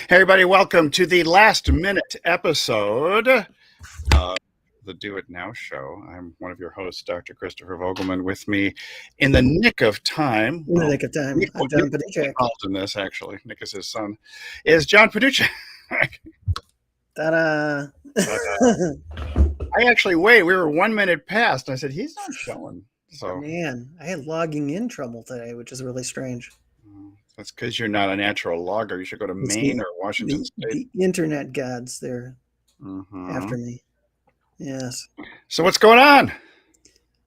Hey, everybody, welcome to the last minute episode of the Do It Now show. I'm one of your hosts, Dr. Christopher Vogelmann. With me in the nick of time. In the nick of time. I'm John Paduchak. Involved in this, actually. Nick is his son. Is John Paduchak. Ta-da. I actually, we were 1 minute past. I said, he's not showing. So, man, I had logging in trouble today, which is really strange. That's because you're not a natural logger. You should go to Maine or Washington State. The internet gods, they're after me. Yes. So what's going on?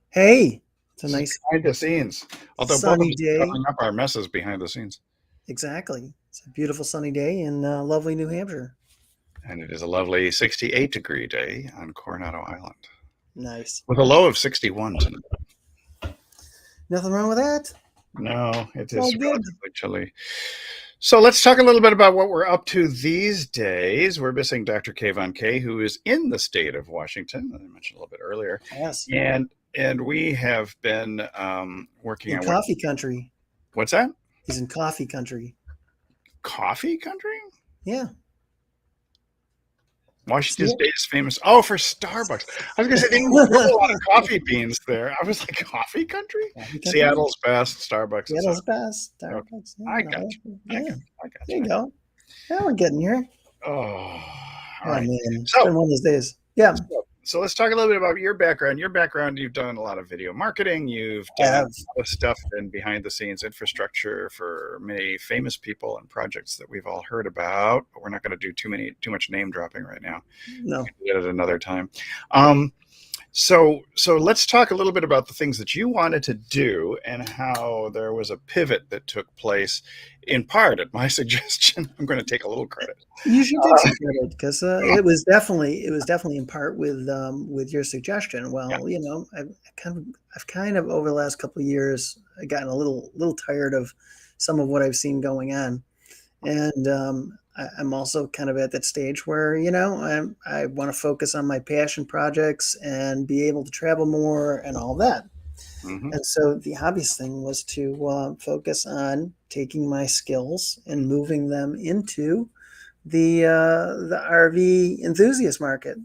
Hey, it's a nice behind the scenes. Although sunny day. Covering up our messes behind the scenes. Exactly. It's a beautiful sunny day in lovely New Hampshire. And it is a lovely 68-degree day on Coronado Island. Nice. With a low of 61 tonight. Nothing wrong with that? No, it is relatively chilly. So let's talk a little bit about what we're up to these days. We're missing Dr. Kayvon K, who is in the state of Washington, that I mentioned a little bit earlier. Yes. And we have been working in coffee country. What's that? He's in coffee country. Coffee country? Yeah. Washington State is famous. Oh, for Starbucks. I was going to say, they grow a lot of coffee beans there. I was like, coffee country? Seattle's best, Starbucks. Seattle's best, Starbucks. Okay. I got you. I got there you go. Yeah, we're getting here. Oh, all right. Man. It's been one of those days. Yeah. So let's talk a little bit about your background. Your background, you've done a lot of video marketing. You've done a lot of stuff in behind the scenes infrastructure for many famous people and projects that we've all heard about. But we're not going to do too much name dropping right now. No. We can do it at another time. So let's talk a little bit about the things that you wanted to do and how there was a pivot that took place, in part at my suggestion. I'm going to take a little credit. You should take some credit because it was definitely in part with your suggestion. Well, you know, I've kind of over the last couple of years gotten a little tired of some of what I've seen going on, and I'm also kind of at that stage where, you know, I want to focus on my passion projects and be able to travel more and all that. Mm-hmm. And so the obvious thing was to focus on taking my skills and moving them into the RV enthusiast market.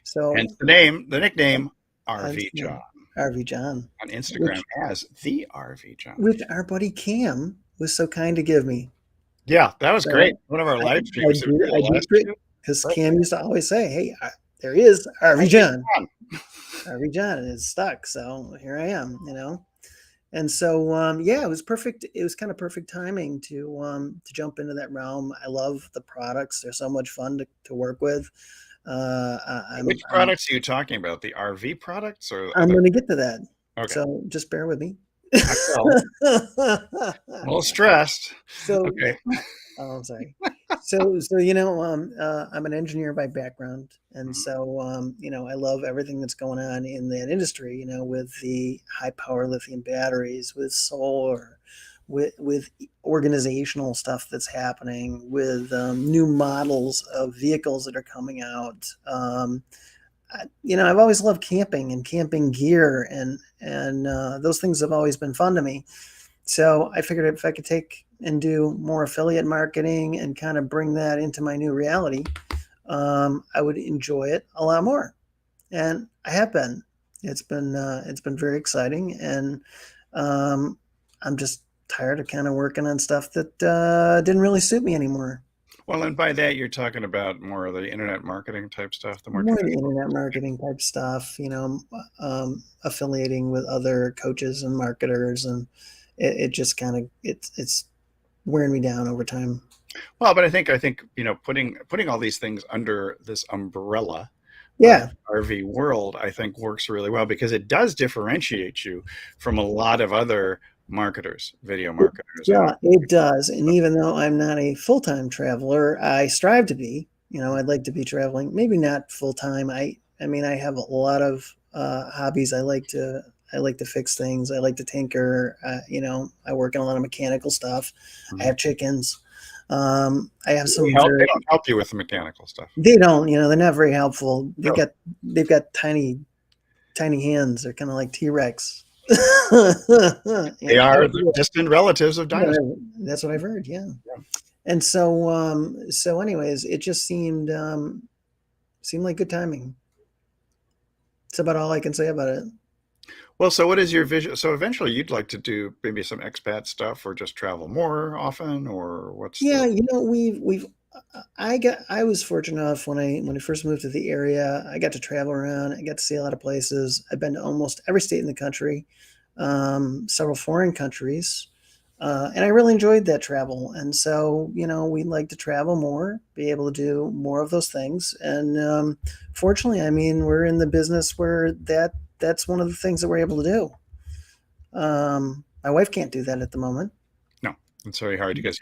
So and the nickname RV John. RV John. On Instagram as the RV John. Which our buddy Cam was so kind to give me. Yeah, that was great. One of our live streams. Because Cam used to always say, hey, there is RV John. RV John, and it's stuck. So here I am, you know. And so, it was perfect. It was kind of perfect timing to jump into that realm. I love the products. They're so much fun to work with. Which products are you talking about? The RV products? Or I'm going to get to that. Okay. So just bear with me. A little stressed. So, okay. Oh, I'm sorry. So you know, I'm an engineer by background, and so you know, I love everything that's going on in that industry. You know, with the high power lithium batteries, with solar, with organizational stuff that's happening, with new models of vehicles that are coming out. You know, I've always loved camping and camping gear, and those things have always been fun to me. So I figured if I could take and do more affiliate marketing and kind of bring that into my new reality, I would enjoy it a lot more. And I have been. It's been very exciting, and I'm just tired of kind of working on stuff that didn't really suit me anymore. Well, and by that, you're talking about more of the internet marketing type stuff. More the internet marketing type stuff, you know, affiliating with other coaches and marketers, and it just kind of it's wearing me down over time. Well, but I think you know, putting all these things under this umbrella, RV world, I think works really well because it does differentiate you from a lot of other marketers, video marketers. Yeah, it does. And even though I'm not a full-time traveler, I strive to be. You know, I'd like to be traveling, maybe not full-time. I mean, I have a lot of hobbies. I like to fix things. I like to tinker. You know, I work on a lot of mechanical stuff. Mm-hmm. I have chickens. I have some. They don't help you with the mechanical stuff. They don't. You know, they're not very helpful. They've got tiny hands. They're kind of like T-Rex. They are the distant relatives of dinosaurs. That's what I've heard. Yeah. And so anyways, it just seemed like good timing. That's about all I can say about it. Well, so what is your vision? So eventually you'd like to do maybe some expat stuff or just travel more often, or what's Yeah, the... we've I was fortunate enough when I first moved to the area, I got to travel around, I got to see a lot of places. I've been to almost every state in the country, several foreign countries, and I really enjoyed that travel. And so, we'd like to travel more, be able to do more of those things. And fortunately, I mean, we're in the business where that's one of the things that we're able to do. My wife can't do that at the moment. No, it's very hard because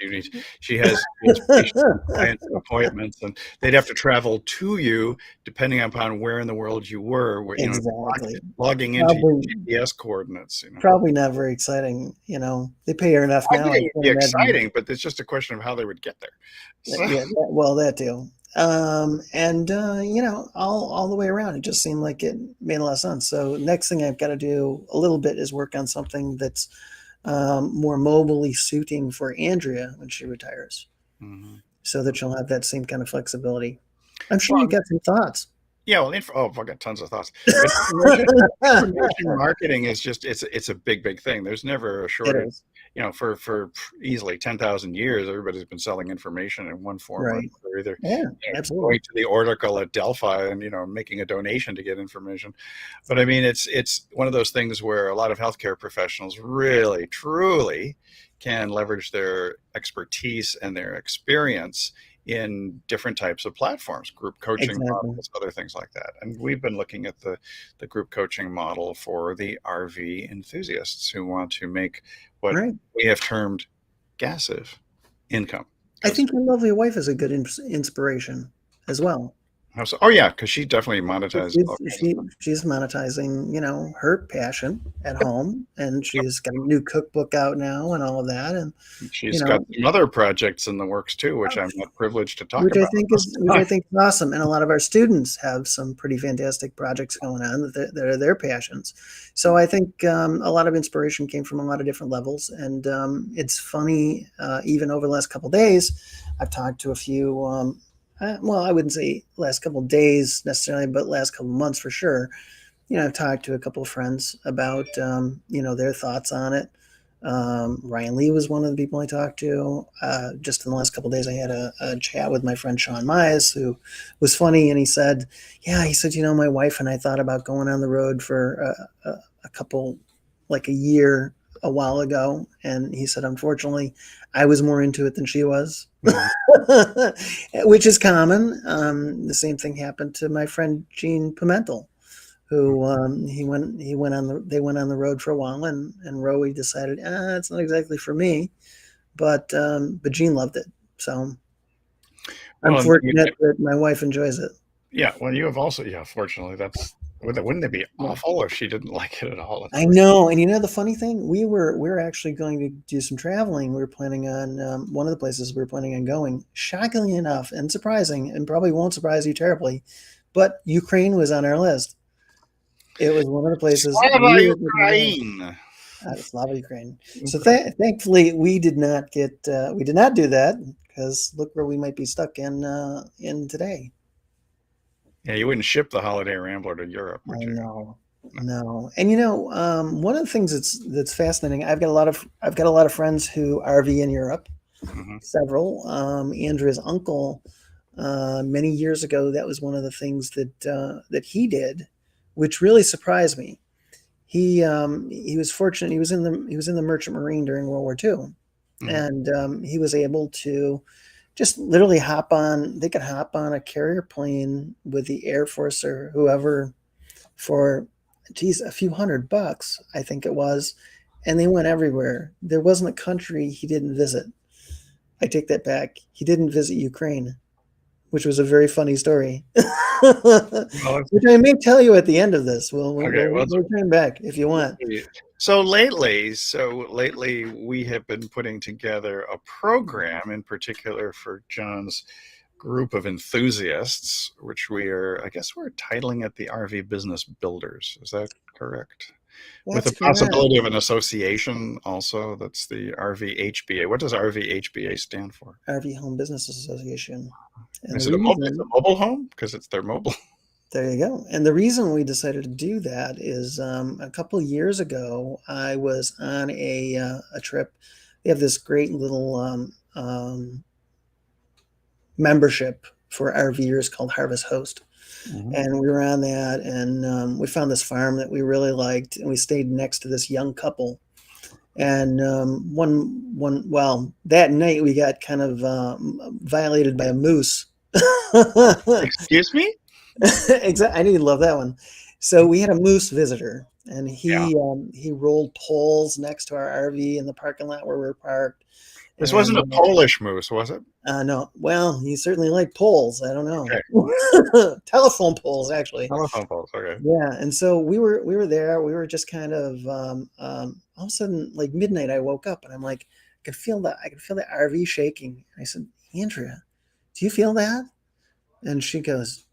she has patients, clients, and appointments, and they'd have to travel to you depending upon where in the world you were, Exactly. logging into your Probably GPS coordinates. probably not very exciting. They pay her enough I now. think I it would can't be imagine. exciting, but it's just a question of how they would get there. So, Yeah, well, that too. And all the way around, it just seemed like it made a lot of sense. So next thing I've got to do a little bit is work on something that's more mobily suiting for Andrea when she retires, mhm. so that she'll have that same kind of flexibility. I'm sure you Well, got some thoughts. yeah, well, I've got tons of thoughts. But information marketing is just it's a big, big thing. There's never a It shortage. is. For easily 10,000 years, everybody's been selling information in one form or Right. another, either Yeah, going absolutely. to the Oracle at Delphi and making a donation to get information. But I mean, it's one of those things where a lot of healthcare professionals really, truly can leverage their expertise and their experience in different types of platforms, group coaching Exactly. models, other things like that. And we've been looking at the group coaching model for the RV enthusiasts who want to make what Right. we have termed gassive income. I Because think your lovely wife is a good inspiration as well. oh yeah, because she definitely monetizes all She's kinds of she stuff. she's monetizing, her passion at Yep, home, and yep. she's got a new cookbook out now and all of that, and you She's got know, some other projects in the works too, which I'm not privileged to talk which I about think most is of the which I time. think is awesome. And a lot of our students have some pretty fantastic projects going on that are their passions. So I think a lot of inspiration came from a lot of different levels, and it's funny. Even over the last couple of days, I've talked to a few. Well, I wouldn't say last couple of days necessarily, but last couple of months for sure. I've talked to a couple of friends about their thoughts on it. Ryan Lee was one of the people I talked to. Just in the last couple of days, I had a chat with my friend Sean Mize, who was funny, and he said, "Yeah, he said, my wife and I thought about going on the road for a couple, like a year." A while ago, and he said, unfortunately, I was more into it than she was, Mhm. which is common. The same thing happened to my friend Gene Pimentel, who he went on they went on the road for a while, and Rowie decided, it's not exactly for me, but Gene loved it. So I'm Well, and fortunate that my wife enjoys it. yeah, well, you have also, yeah, fortunately, wouldn't it be Yeah. awful if she didn't like it at all? It's I like, know, and the funny thing, we were actually going to do some traveling. We were planning on one of the places we were planning on going. Shockingly enough, and surprising, and probably won't surprise you terribly, but Ukraine was on our list. It was one of the places Slava we were thinking of. Ukraine. Slava Ukraine. So Okay. thankfully, we did not do that, because look where we might be stuck in today. Yeah, you wouldn't ship the Holiday Rambler to Europe, I would you? know, No. no, and one of the things that's fascinating. I've got a lot of friends who RV in Europe. Hmm. Several. Andrea's uncle, many years ago, that was one of the things that he did, which really surprised me. He was fortunate. He was in the Merchant Marine during World War II, Hmm. and he was able to just literally hop on. They could hop on a carrier plane with the Air Force or whoever for, geez, a few $100, I think it was, and they went everywhere. There wasn't a country he didn't visit. I take that back. He didn't visit Ukraine, which was a very funny story, Well, which I may tell you at the end of this. We'll we'll, okay. we'll, we'll turn back if you want. So lately, we have been putting together a program in particular for John's group of enthusiasts, which I guess we're titling it the RV Business Builders. Is that correct? with the That's correct. possibility of an association also. That's the RVHBA. What does RVHBA stand for? RV Home Business Association. And the Is it a mobile? It's a reason, mobile home because it's their mobile. there you go. And the reason we decided to do that is a couple of years ago, I was on a trip. They have this great little membership for RVers called Harvest Host. Mm-hmm. And we were on that, and we found this farm that we really liked, and we stayed next to this young couple. And well, that night we got kind of violated by a moose. Excuse me? Exactly, I knew you'd love that one. So we had a moose visitor, and Yeah. he rolled poles next to our RV in the parking lot where we were parked. This wasn't And a Polish moose, was it? no, well, he certainly liked poles. I don't Okay. know, telephone poles actually. Telephone poles. Okay. Yeah, and so we were there. We were just kind of all of a sudden, like midnight. I woke up and I'm like, I could feel the RV shaking. I said, Andrea, do you feel that? And she goes,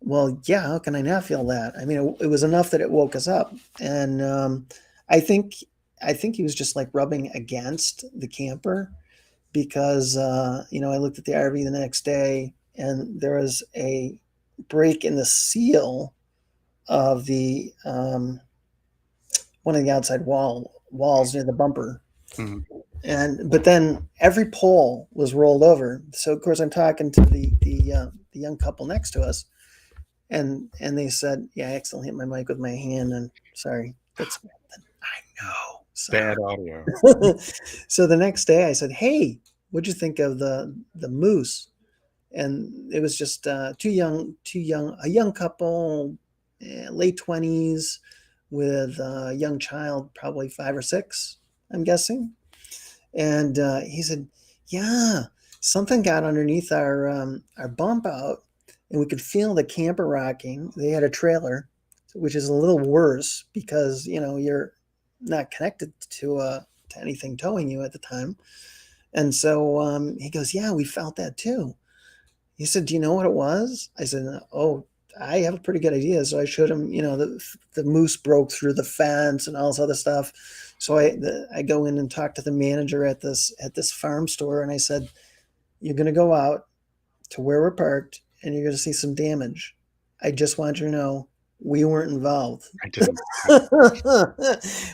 well, yeah. How can I not feel that? I mean, it was enough that it woke us up. And I think I think he was just like rubbing against the camper because I looked at the RV the next day and there was a break in the seal of the one of the outside walls near the bumper. Mhm. But then every pole was rolled over. So of course I'm talking to the young couple next to us, and they said, "Yeah, I accidentally hit my mic with my hand, and sorry, that's I know." Bad audio. So the next day I said, "Hey, what'd you think of the moose?" And it was just a young couple, late 20s, with a young child, probably 5 or 6, I'm guessing. And he said, "Yeah, something got underneath our bump out, and we could feel the camper rocking." They had a trailer, which is a little worse because you're not connected to anything towing you at the time. And so he goes, "Yeah, we felt that too." He said, "Do you know what it was?" I said, "Oh, I have a pretty good idea." So I showed him, the moose broke through the fence and all this other stuff. So I go in and talk to the manager at this farm store, and I said, "You're going to go out to where we're parked, and you're going to see some damage. I just want you to know we weren't involved." I didn't.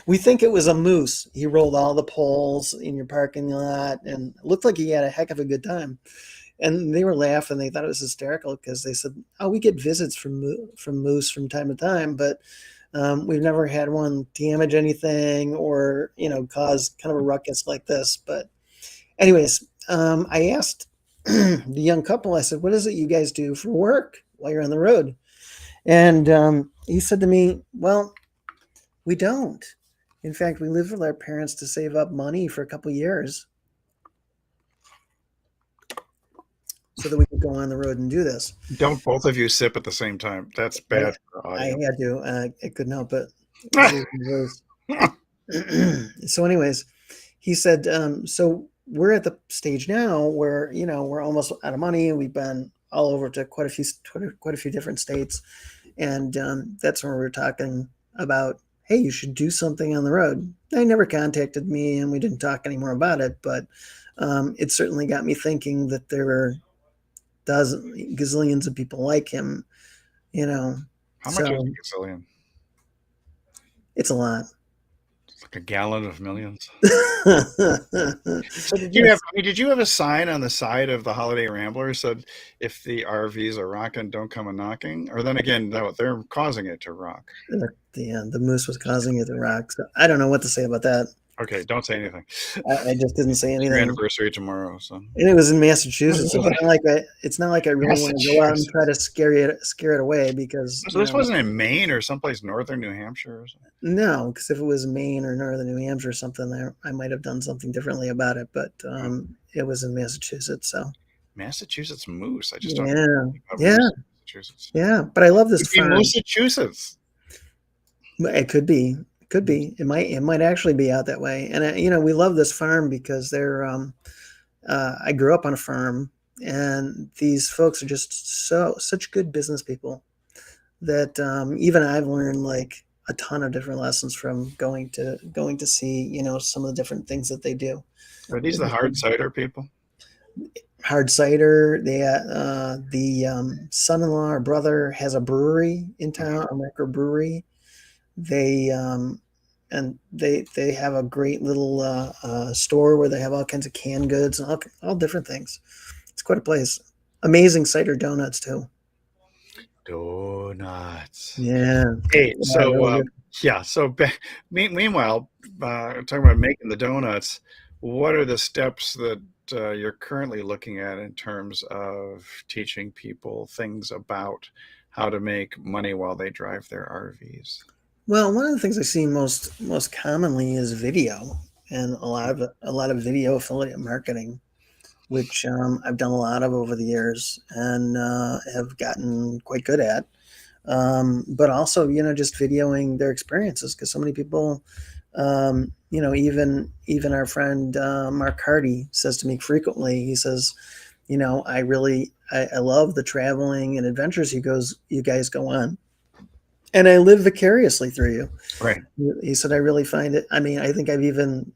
We think it was a moose. He rolled all the poles in your parking lot, and it looked like he had a heck of a good time. And they were laughing. They thought it was hysterical because they said, "Oh, we get visits from moose from time to time, but we've never had one damage anything or cause kind of a ruckus like this." But anyways, I asked the young couple. I said, "What is it you guys do for work while you're on the road?" And he said to me, "Well, we don't. In fact, we lived with our parents to save up money for a couple years so that we could go on the road and do this." Don't both of you sip at the same time. That's bad for I audio. had to. I couldn't help it. It was losing voice. So, anyways, he said, "So we're at the stage now where we're almost out of money. We've been all over to quite a few different states, and that's when we were talking about, hey, you should do something on the road." They never contacted me, and we didn't talk anymore about it. But it certainly got me thinking that there are gazillions of people like him. How much is So a gazillion? it's a lot. It's like a gallon of millions. So yes, Did you have a sign on the side of the Holiday Rambler said, "If the RVs are rocking, don't come a knocking"? Or then again, no, they're causing it to rock. the moose was causing it to rock. So I don't know what to say about that. Okay, don't say anything. I just didn't say It's your anything. anniversary tomorrow, so. And it was in Massachusetts. So it's not like I really want to go out and try to Massachusetts. scare it away because So this wasn't in Maine or someplace northern New Hampshire or something? no, because if it was Maine or northern New Hampshire or something, there I might have done something differently about it. But it was in Massachusetts, so Massachusetts moose. I just don't know yeah, about yeah, moose in Massachusetts. yeah. But I love this Could be farm. Massachusetts. It could be. It could be. It might actually be out that way. And we love this farm because they're. I grew up on a farm, and these folks are just such good business people that even I've learned like a ton of different lessons from going to see, some of the different things that they do. Are these the hard cider people? Hard cider. The son-in-law or brother has a brewery in town, a microbrewery. They and they have a great little store where they have all kinds of canned goods and all different things. It's quite a place. Amazing cider donuts too. Donuts. Yeah, Hey, yeah, really good. yeah. Meanwhile, talking about making the donuts, what are the steps that you're currently looking at in terms of teaching people things about how to make money while they drive their RVs? Well, one of the things I see most commonly is video, and a lot of video affiliate marketing, which I've done a lot of over the years and have gotten quite good at. But also, just videoing their experiences because so many people, even our friend Mark Hardy says to me frequently. He says, I love the traveling and adventures you guys go on, and I live vicariously through you. Right. He said, I really find it. I mean, I think I've even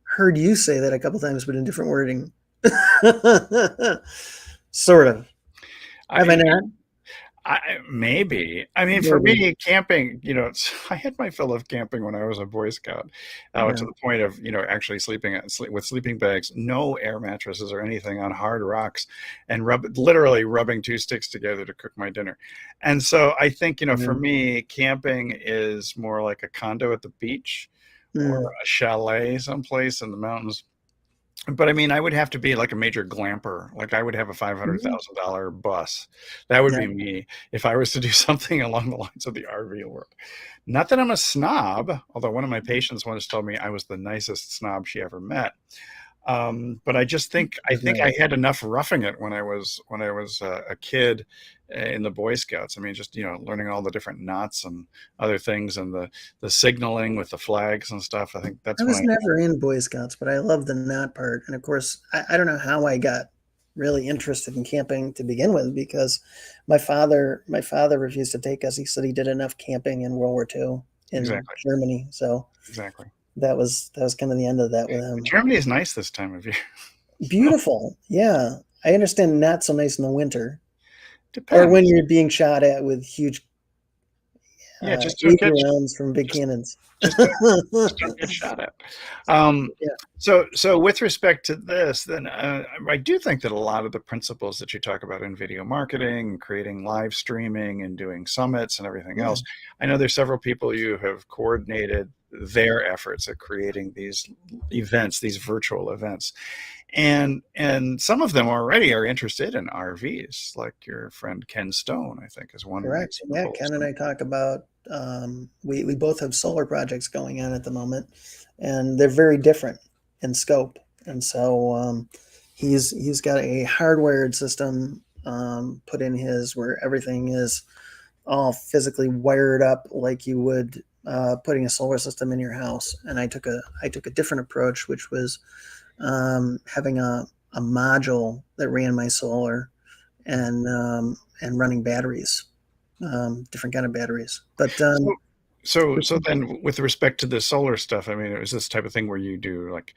heard you say that a couple times, but in different wording. Sort of. Have I not? Maybe. I mean, for Maybe. me, camping, I had my fill of camping when I was a Boy Scout, Yeah. to the point of, actually with sleeping bags, no air mattresses or anything on hard rocks, and literally rubbing two sticks together to cook my dinner. And so I think, for Mm. me, camping is more like a condo at the beach or Mm. a chalet someplace in the mountains. But I mean, I would have to be like a major glamper. Like I would have a Mhm. $500,000 bus. That would Yeah. be me if I was to do something along the lines of the RV world. Not that I'm a snob, although one of my patients once told me I was the nicest snob she ever met. But I think I Nice. had enough roughing it when I was a kid in the Boy Scouts. I mean, just learning all the different knots and other things, and the signaling with the flags and stuff. I think I that's when was never in Boy Scouts, but I love the knot part. And of course, I don't know how I got really interested in camping to begin with because my father refused to take us. He said he did enough camping in World War II in exactly Germany. So exactly. that was kind of the end of that with him. Germany is nice this time of year. Beautiful. Yeah. I understand not so nice in the winter or when Depends. you're being shot at with huge Yeah, just don't 80 get rounds from big just cannons. just don't just don't get shot at. Um, Yeah. so with respect to this, then I do think that a lot of the principles that you talk about in video marketing, creating live streaming, and doing summits and everything Yeah. else, I know there's several people you have coordinated their efforts at creating these events, these virtual events. And some of them already are interested in RVs, like your friend Ken Stone, I think, is one Correct. Yeah, example. Ken and I talk about we both have solar projects going on at the moment, and they're very different in scope. And so he's got a hardwired system put in his where everything is all physically wired up like you would putting a solar system in your house. And I took a different approach, which was having a module that ran my solar and running batteries, different kind of batteries. But So, so then, with respect to the solar stuff, I mean, is this type of thing where you do like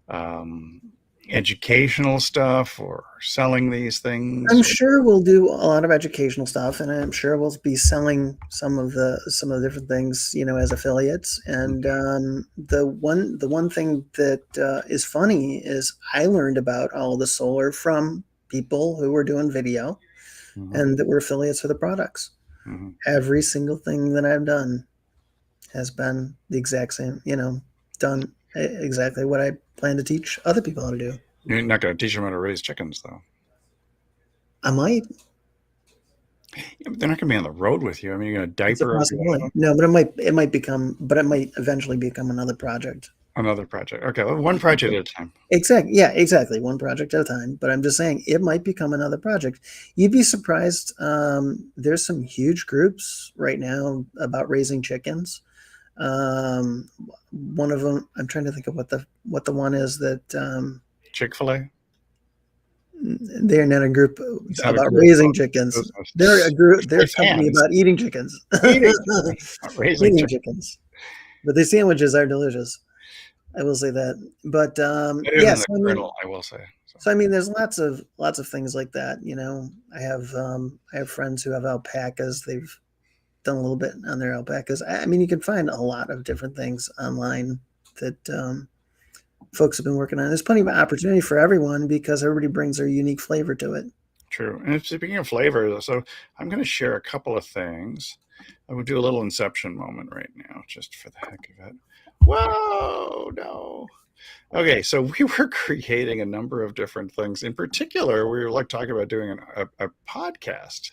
um, educational stuff or selling these things? I'm Or, sure we'll do a lot of educational stuff, and I'm sure we'll be selling some of the different things, as affiliates. And the one thing that is funny is I learned about all the solar from people who were doing video Mhm, and that were affiliates for the products. mhm. Every single thing that I've done has been the exact same, done exactly what I plan to teach other people how to do. You're not going to teach them how to raise chickens, though. I might. Yeah, but they're not going to be on the road with you. I mean, you're going to It's a diaper every one of possibility. them. No, but it might eventually become another project. Another project. Okay, well, one project at a time. Exactly. Yeah, exactly. One project at a time. But I'm just saying it might become another project. You'd be surprised. There's some huge groups right now about raising chickens. Um, One of them, I'm trying to think of what the one is that Chick-fil-A. They're not a group It's not a about group raising of chickens. business. They're a group. They're They're a company fans about eating chickens. eating, not raising Eating chickens. chickens. But the sandwiches are delicious. I will say that. But Better than yes, the I mean, Colonel, I will say. So. there's lots of things like that. I have friends who have alpacas. They've done a little bit on their alpacas. I mean, you can find a lot of different things online that folks have been working on. There's plenty of opportunity for everyone because everybody brings their unique flavor to it. True. And speaking of flavor, so I'm going to share a couple of things. I would do a little Inception moment right now, just for the heck of it. Whoa, no. Okay, so we were creating a number of different things. In particular, we were like talking about doing a podcast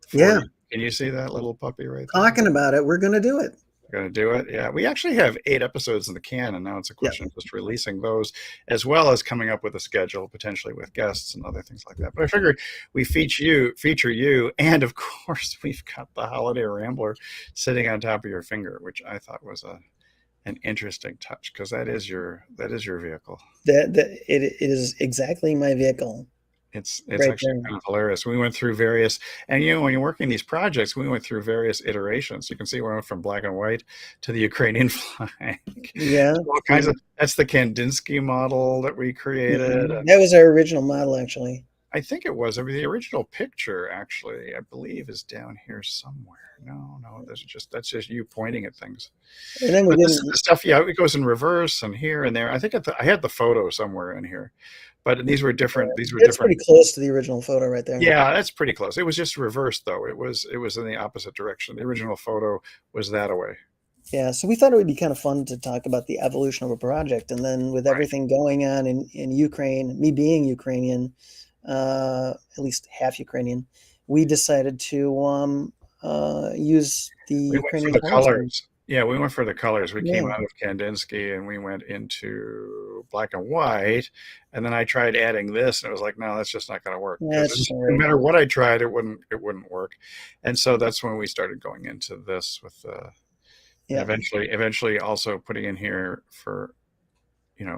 for Yeah, you. Can you see that little puppy right there? talking about it, we're going to do it. Going to do it. Yeah, we actually have 8 episodes in the can, and now it's a Yeah, question of just releasing those, as well as coming up with a schedule, potentially with guests and other things like that. But I figured we feature you, and of course we've got the Holiday Rambler sitting on top of your finger, which I thought was an interesting touch because that is your vehicle. that it is exactly my vehicle It's right actually there. kind of hilarious. We went through various, and when you're working these projects, we went through various iterations. You can see we went from black and white to the Ukrainian flag. Yeah, All kinds of. That's the Kandinsky model that we created. that was our original model, actually. I think it was. I mean, the original picture, actually, I believe, is down here somewhere. No, that's just you pointing at things. And then we But this is didn't. the stuff. Yeah, it goes in reverse and here and there. I think I had the photo somewhere in here, but these were different. These were It's pretty different. close to the original photo right there. Yeah, that's pretty close. It was just reversed though. It was in the opposite direction. The original photo was that away. Yeah, so we thought it would be kind of fun to talk about the evolution of a project, and then with Right. everything going on in Ukraine, me being Ukrainian, at least half Ukrainian, we decided to use the We went for Ukrainian the color scheme. colors. Yeah, we went for the colors. We came Yeah, out of Kandinsky and we went into black and white. And then I tried adding this, and it was like, no, that's just not going to work because that's just not no right. matter what I tried, it wouldn't work. And so that's when we started going into this with and Yeah, eventually also putting in here for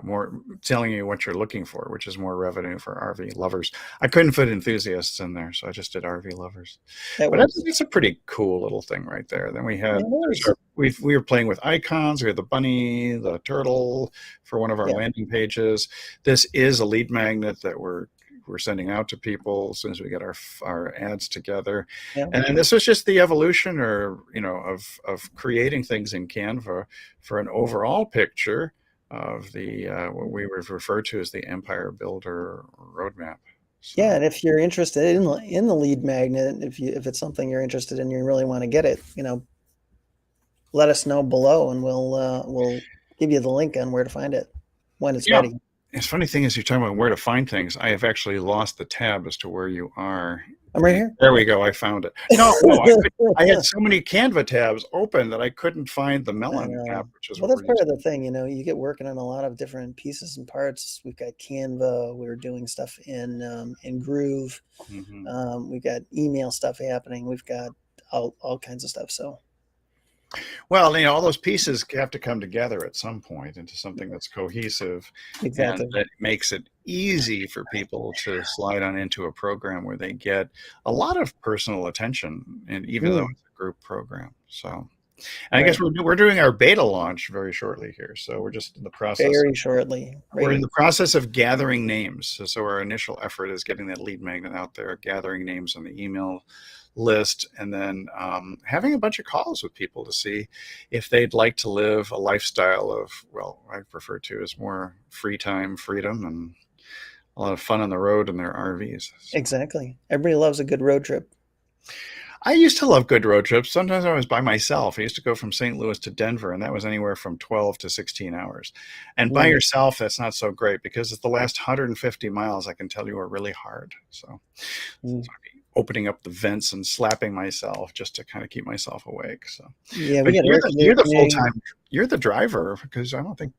more telling you what you're looking for, which is more revenue for RV lovers. I couldn't fit enthusiasts in there, so I just did RV lovers. that But works. that's a pretty cool little thing right there. Then we It had is. we were playing with icons. We had the bunny, the turtle for one of our Yeah, landing pages. This is a lead magnet that we're sending out to people as soon as we get our ads together. yeah, And then this was just the evolution, or of creating things in Canva for an overall picture of the what we would refer to as the Empire Builder roadmap. yeah. So And if you're interested in the lead magnet, if it's something you're interested in, you really want to get it, let us know below, and we'll give you the link on where to find it when it's yeah, ready. it's funny thing is you're talking about where to find things. I have actually lost the tab as to where you are. I'm right here. There we go. I found it. No, I had so many Canva tabs open that I couldn't find the I Melon app, know. which is Well, what that's we're part of the using. thing, you get working on a lot of different pieces and parts. We've got Canva. We're doing stuff in Groove. Hmm. We've got email stuff happening. We've got all kinds of stuff. So Well, all those pieces have to come together at some point into something that's cohesive and exactly. that makes it easy for people to slide on into a program where they get a lot of personal attention, and even though Mm, it's a group program. So, and I guess right. we're doing our beta launch very shortly here. So we're just in the process. Very shortly. We're in Right. the process of gathering names. So our initial effort is getting that lead magnet out there, gathering names on the email list, and then having a bunch of calls with people to see if they'd like to live a lifestyle of, well, I prefer to as more free time, freedom, and a lot of fun on the road in their RVs. So. Exactly. Everybody loves a good road trip. I used to love good road trips. Sometimes I was by myself. I used to go from St. Louis to Denver, and that was anywhere from 12 to 16 hours. And by Mm, yourself, that's not so great because it's the last 150 miles, I can tell you, are really hard. So mm. opening up the vents and slapping myself just to kind of keep myself awake. So, Yeah, we but got you're air the full conditioning. time, you're the driver because I don't think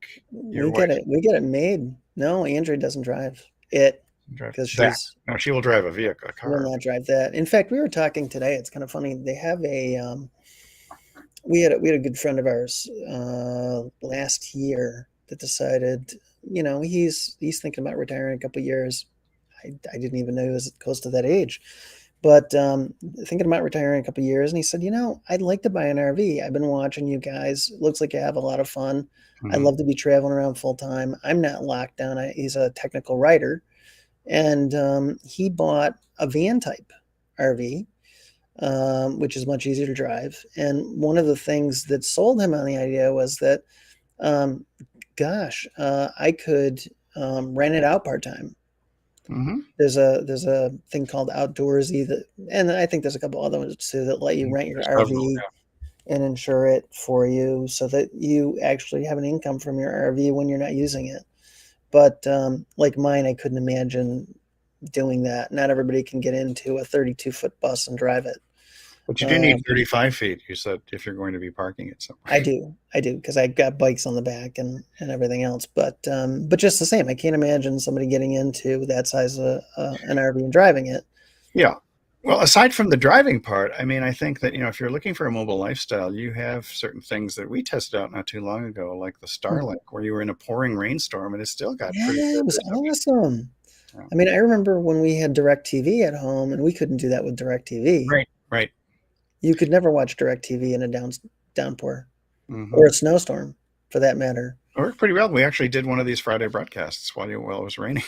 your We wife get it. We get it made. No, Andrea doesn't drive it can drive because that. No, she will drive a vehicle, a she will car. not drive that. In fact, we were talking today. It's kind of funny. They have we had a good friend of ours last year that decided, he's thinking about retiring in a couple of years. I didn't even know he was close to that age. But thinking about retiring in a couple of years, and he said, I'd like to buy an RV. I've been watching you guys. It looks like you have a lot of fun. I'd Mhm. love to be traveling around full time. I'm not locked down. He's a technical writer, and he bought a van type RV, which is much easier to drive. And one of the things that sold him on the idea was that, um, gosh, I could rent it out part time. Mhm. There's a thing called Outdoorsy that, and I think there's a couple other ones too that let you rent your There's several, RV and insure it for you so that you actually have an income from your RV when you're not using it. But like mine, I couldn't imagine doing that. Not everybody can get into a 32-foot bus and drive it. but you do need Um, 35 feet, you said, if you're going to be parking it somewhere. I do, because I got bikes on the back and everything else. But just the same, I can't imagine somebody getting into that size of an RV and driving it. Yeah. Well, aside from the driving part, I mean, I think that, if you're looking for a mobile lifestyle, you have certain things that we tested out not too long ago, like the Hmm. Starlink, where you were in a pouring rainstorm and it still got pretty Yeah, good it was reception. awesome. Yeah. I mean, I remember when we had DirecTV at home, and we couldn't do that with DirecTV. Right. Right. You could never watch DirecTV in a downpour or Hmm. a snowstorm, for that matter. It worked pretty well. We actually did one of these Friday broadcasts while it was raining.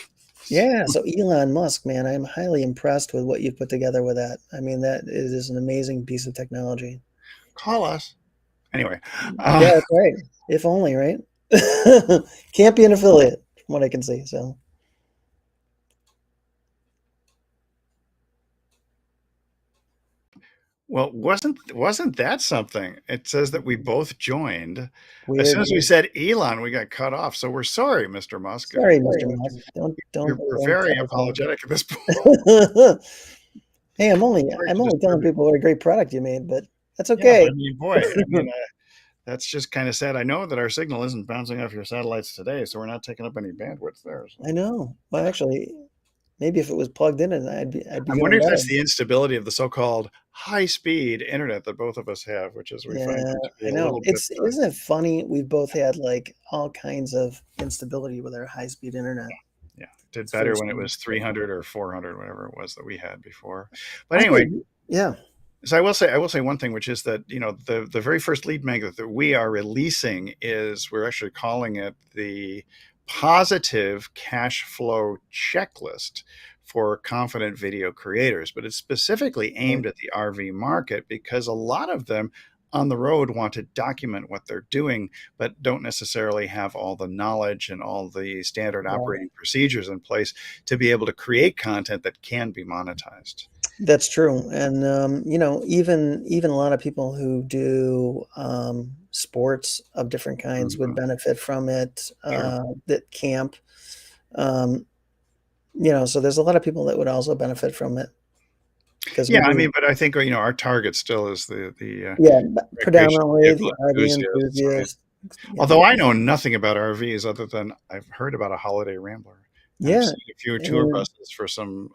Yeah, so Elon Musk, man, I'm highly impressed with what you've put together with that. I mean, that is an amazing piece of technology. Call us. Anyway, Yeah, that's right. If only, right? Can't be an affiliate, from what I can see. So well, wasn't that something? It says that we both joined. As soon weird. as we said Elon, we got cut off. So we're sorry, Mr. Musk. If Sorry, Mr. Musk. Don't we're, don't we're don't very tell us how. apologetic at this point. Hey, I'm only Sorry I'm to only telling disturb you. people what a great product you made, but that's Yeah, but okay. I mean, boy, I mean, that's just kind of sad. I know that our signal isn't bouncing off your satellites today, so we're not taking up any bandwidth there. I So know. Well, actually, maybe if it was plugged in, and I'd be I'm doing wondering if better. that's the instability of the so-called high-speed internet that both of us have, which is we find Yeah, them to be I a know. little bit. Isn't it funny? We've both had like all kinds of instability with our high-speed internet. Yeah, did It's very better when it strange. was 300 or 400, whatever it was that we had before. But I anyway, think, yeah, so I will say one thing, which is that the very first lead magnet that we are releasing is we're actually calling it the positive cash flow checklist for confident video creators, but it's specifically right, aimed at the RV market because a lot of them on the road want to document what they're doing, but don't necessarily have all the knowledge and all the standard right. operating procedures in place to be able to create content that can be monetized. That's true. And even a lot of people who do sports of different kinds would Mhm. benefit from it. Sure. That camp, um, so there's a lot of people that would also benefit from it because we Yeah, I do. mean, but I think, our target still is the Yeah, recreational predominantly vehicle the RV enthusiasts, right? enthusiast. Yeah, Although I know nothing about RVs other than I've heard about a holiday rambler, and I've yeah, seen a few and tour buses for some,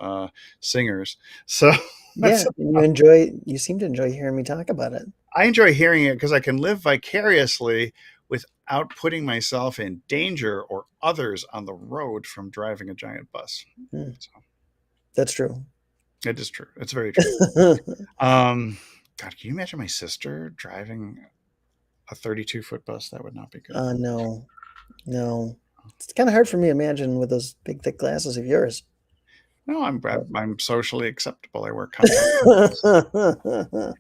singers. So that's and you seem to enjoy hearing me talk about it. I enjoy hearing it because I can live vicariously without putting myself in danger or others on the road from driving a giant bus. Mm, So that's true. it is true. It's very true. God, can you imagine my sister driving a 32-foot bus? That would not be good. No, no. It's kind of hard for me to imagine with those big, thick glasses of yours. No, I'm But- I'm socially acceptable. I wear contact.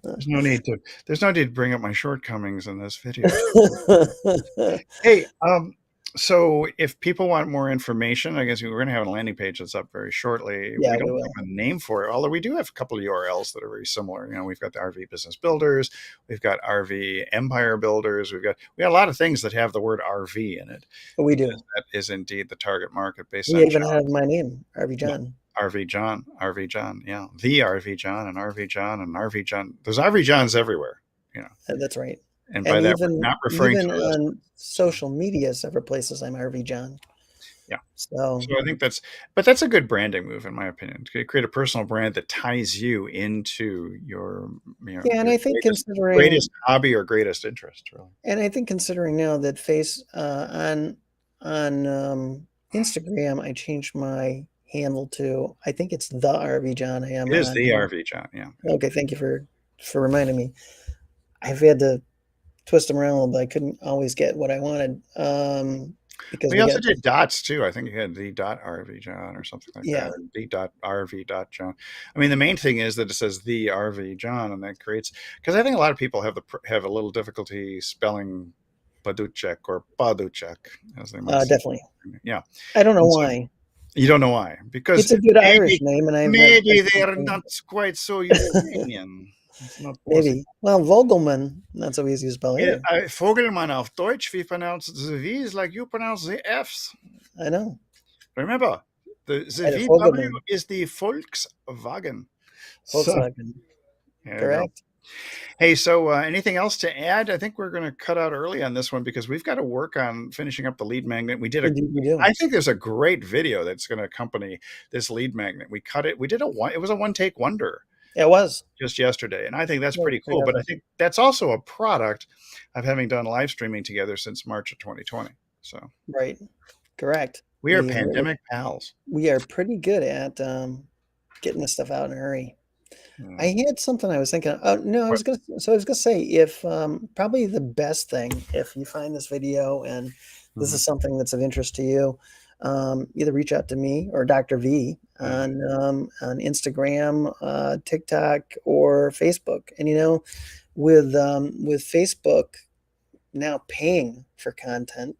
There's no need to. There's no need to bring up my shortcomings in this video. Hey, so if people want more information, I guess we're going to have a landing page that's up very shortly. Yeah, We we don't will. have a name for it, although we do have a couple of URLs that are very similar. We've got the RV Business Builders, we've got RV Empire Builders, we got a lot of things that have the word RV in it We because do. that is indeed the target market based We on even have my name, RV yeah. John. RV John, yeah, the RV John and RV John and RV John. There's RV Johns everywhere, That's right. and by And that we're even not referring even to us. on So social media, several places I'm RV John. yeah, So so I think that's a good branding move in my opinion to create a personal brand that ties you into yeah, and your I think greatest hobby or greatest interest, really. considering now that face on Instagram, I changed my handle too. I think it's the RV John. I am It is on the here. RV John. Yeah. Okay, thank you for reminding me. I've had to twist them around a little bit. I couldn't always get what I wanted because We we also got did dots too. I think you had the dot RV John or something like that, yeah or the dot RV dot John. I mean, the main thing is that it says the RV John, and that creates because I think a lot of people have a little difficulty spelling Paduchak or Paduchak, as they might say. definitely. Yeah, I don't know and so why. you don't know why because It's a good Irish maybe name, and maybe they're not quite so Ukrainian. It's not possible. maybe. Well, Vogelmann, not so easy to spell Yeah, either. Vogelmann auf Deutsch, we pronounce the V's like you pronounce the F's. I know. Remember, the Right, a VW Vogelmann, is the Volkswagen. So Volkswagen, there you go. correct? Hey, so anything else to add? I think we're going to cut out early on this one because we've got to work on finishing up the lead magnet. Indeed, we do. I think there's a great video that's going to accompany this lead magnet. We cut it. We did it was a one take wonder It was. just yesterday. And I think that's Yeah, pretty pretty cool. But I epic. think that's also a product of having done live streaming together since March of 2020. So Right, correct. we are pandemic pals. We are pretty good at getting this stuff out in a hurry. Yeah. I had something I was thinking of. Oh no, I was gonna say if probably the best thing if you find this video and this is something that's of interest to you, either reach out to me or Dr. V on Instagram, TikTok, or Facebook. And with Facebook now paying for content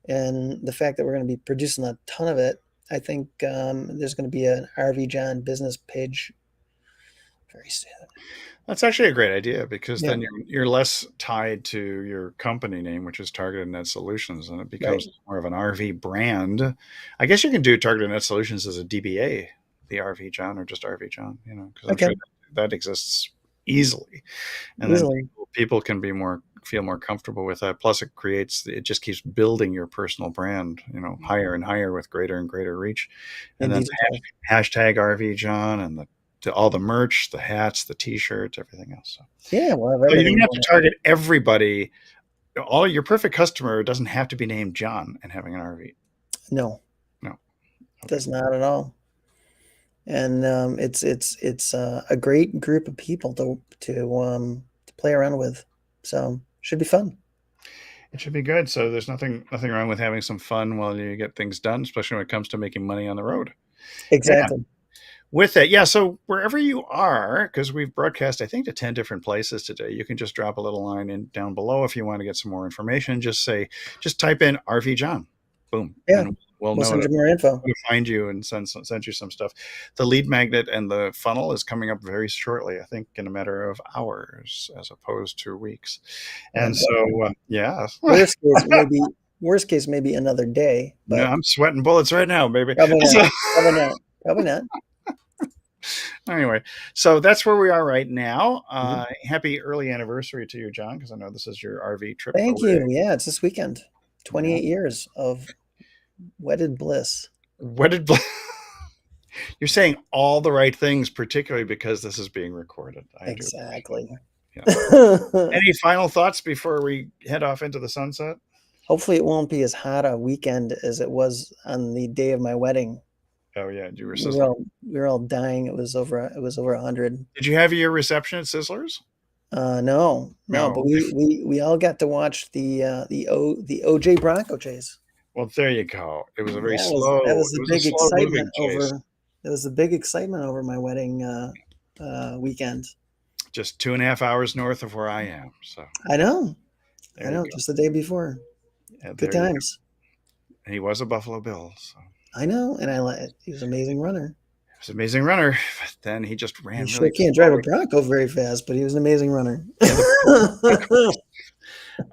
and the fact that we're going to be producing a ton of it, I think there's going to be an RV John business page very soon. That's actually a great idea because Yeah. then you're less tied to your company name, which is Targeted Net Solutions, and it becomes more of an RV brand. I guess you can do Targeted Net Solutions as a DBA, the RV John, or just RV John, because I'm sure that exists easily, and then people can feel more comfortable with that. Plus, it just keeps building your personal brand, higher and higher with greater and greater reach, and then hashtag RV John and all the merch, the hats, the T-shirts, everything else. So you don't have to target everybody. All your perfect customer doesn't have to be named John and having an RV. No, it does not at all. And it's a great group of people to play around with. So should be fun. It should be good. So there's nothing wrong with having some fun while you get things done, especially when it comes to making money on the road. Exactly. Yeah. With that, so wherever you are, because we've broadcast, I think, to 10 different places today, you can just drop a little line in down below if you want to get some more information. Just type in RV John. Boom. Yeah. And we'll send you more info. We'll find you and send you some stuff. The lead magnet and the funnel is coming up very shortly, I think, in a matter of hours as opposed to weeks. And so, yeah. Worst case, maybe another day. But no, I'm sweating bullets right now, baby. Probably not. Probably not. Anyway, so that's where we are right now. Happy early anniversary to you, John, because I know this is your RV trip. Thank you. Yeah, it's this weekend. 28 years of wedded bliss. Wedded bliss. You're saying all the right things, particularly because this is being recorded. Exactly. Any final thoughts before we head off into the sunset? Hopefully it won't be as hot a weekend as it was on the day of my wedding. Oh yeah, you were we were all dying. It was over 100. Did you have your reception at Sizzlers? No, but we all got to watch the OJ Bronco chase. Well, there you go. It was a very slow. That was the big excitement over. There was a big excitement over my wedding weekend. Just 2.5 hours north of where I am. So I know. Just the day before. Yeah, good times. He was a Buffalo Bill. So. I know, and he was an amazing runner. He was an amazing runner, but then he just ran. He sure can't drive a Bronco very fast, but he was an amazing runner.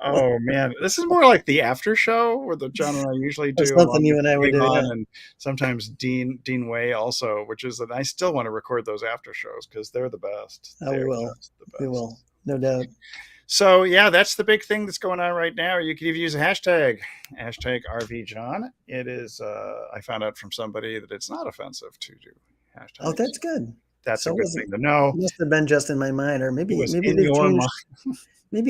Oh man, this is more like the after show where John and I usually do. That's something you and I would do, and sometimes Dean Way also, which is that I still want to record those after shows because they're the best. We will, no doubt. So yeah, that's the big thing that's going on right now. You can even use a hashtag RVJohn. It is. I found out from somebody that it's not offensive to do hashtags. Oh, that's good. That's a good thing to know. It must have been just in my mind, or maybe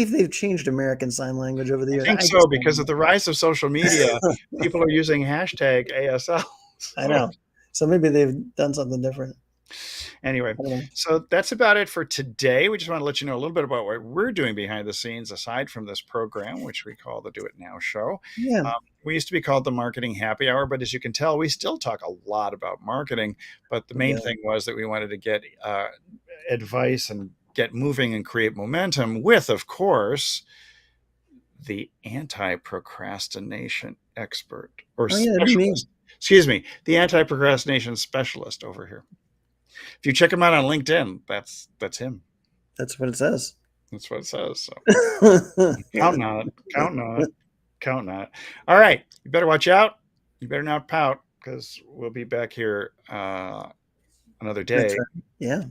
they've changed American Sign Language over the years. I think so, because of the rise of social media, people are using hashtag ASL. I know. So maybe they've done something different. Anyway, so that's about it for today. We just want to let you know a little bit about what we're doing behind the scenes aside from this program, which we call the Do It Now Show. Yeah. We used to be called the Marketing Happy Hour, but as you can tell, we still talk a lot about marketing. But the main thing was that we wanted to get advice and get moving and create momentum with, of course, the anti-procrastination expert or specialist. Excuse me, the anti-procrastination specialist over here. If you check him out on LinkedIn, that's him. That's what it says. That's what it says. So counting on it, counting on it, counting on it. All right, you better watch out. You better not pout because we'll be back here another day. That's right. Yeah.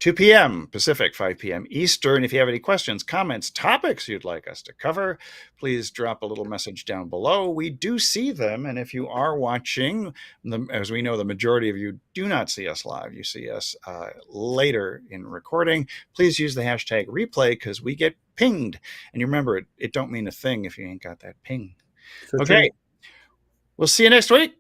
2 p.m. Pacific, 5 p.m. Eastern. If you have any questions, comments, topics you'd like us to cover, please drop a little message down below. We do see them. And if you are watching, as we know, the majority of you do not see us live. You see us later in recording. Please use the hashtag replay because we get pinged. And you remember, it don't mean a thing if you ain't got that ping. So okay. We'll see you next week.